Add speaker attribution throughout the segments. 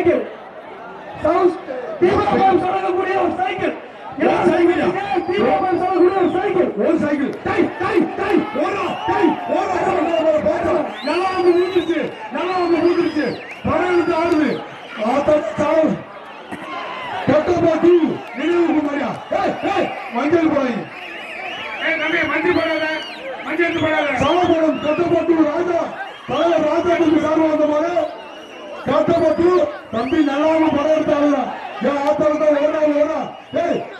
Speaker 1: cycle Deepavali சொல்லக்கூடிய ஒரு cycle Deepavali சொல்லக்கூடிய ஒரு சைக்கிள் டை டை டை ஓரா டை ஓரா நல்லா வந்து மூஞ்சிருச்சு பரவாயில்லை ஆடுது ஆத்தாவும் கட்டப்பாட்டு நினைவுக்கு மாதிரியா மஞ்சள் போடாங்க சமபுரம் கட்டப்பட்டு ராஜா தலைவர் ராஜாவுக்கு சார்பு வந்த மாதிரி கட்டப்பட்டு தம்பி நல்லாம படம் எடுத்தாங்க ஏன் ஆத்தாவுக்கு ஓடா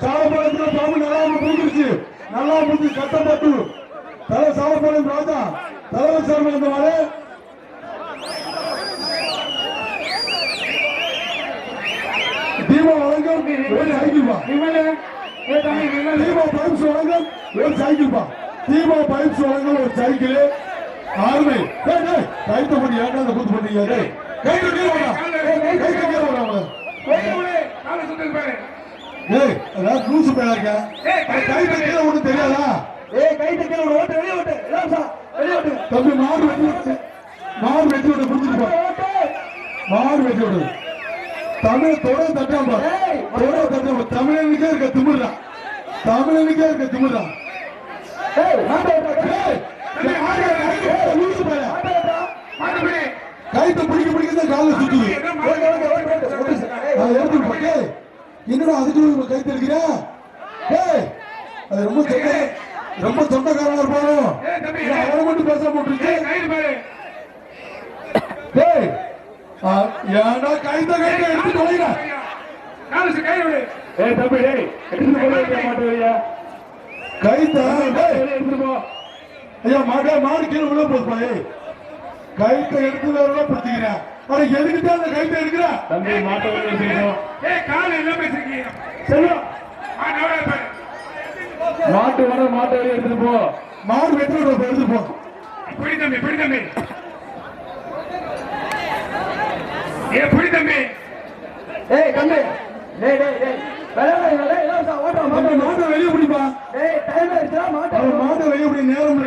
Speaker 1: சாலப்படத்துல பாம்பு நல்லாம முடிஞ்சிருச்சு நல்லா முடிஞ்சு கட்டப்பட்டு தலை சாலப்படம் ராஜா தலைவர் சார்பு வந்த மாதிரி தீபா வழங்கும் ஒரு சைக்கிள் பா தீபா பைப்ஸ் வழங்கும் ஒரு சைக்கிள் பா தீபா பைப்ஸ் வழங்கும் ஒரு சைக்கிள் ஆர்மை கைத்த பண்ணி ஏன் கூத்து பண்ணீங்க கைத்த கீழே வராங்க அதாவது லூசு பேரா இருக்க கைத்த கீழே ஒண்ணு தெரியாதா கைத்த கீழே ஓட்டு வெளியே ஓட்டு தம்பி மாடு வெட்டி விட்டு புரிஞ்சுட்டு மாடு வெட்டி விடு தமிழ் தொடர் தட்டாம்பா தமிழனுக்கே இருக்க திமுறா கைத்த பிடிக்க கால சுத்துது என்னடா அதுக்கு கைத்து இருக்கிற அது ரொம்ப சொந்தக்காரனா இருப்பானோ அவரை மட்டும் பேச போட்டுருச்சு ஏன்னா கைத்த எடுத்து தொலைடா கைத்த ஐயா மாடு கீழே உள்ள போதுப்பா கைத்த எடுத்து வேற படுத்திக்கிறேன் ஆனா எதுக்கிட்ட அந்த கைத்த எடுக்கிற தம்பி மாட்டை மாட்டு வர எடுத்துட்டு போ மாடு வெட்டி எடுத்து போ பிடி தம்பி தம்பி கண்ணு மாட்டை வெளியே பிடிப்பா மாட்டை வெளியே பிடி நேரம்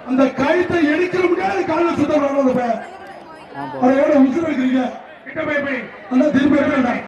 Speaker 1: அந்த கழுத்தை எடுக்கிற முடியாது காலில் சுத்தம் உசுறு வைக்கிறீங்க திருப்பி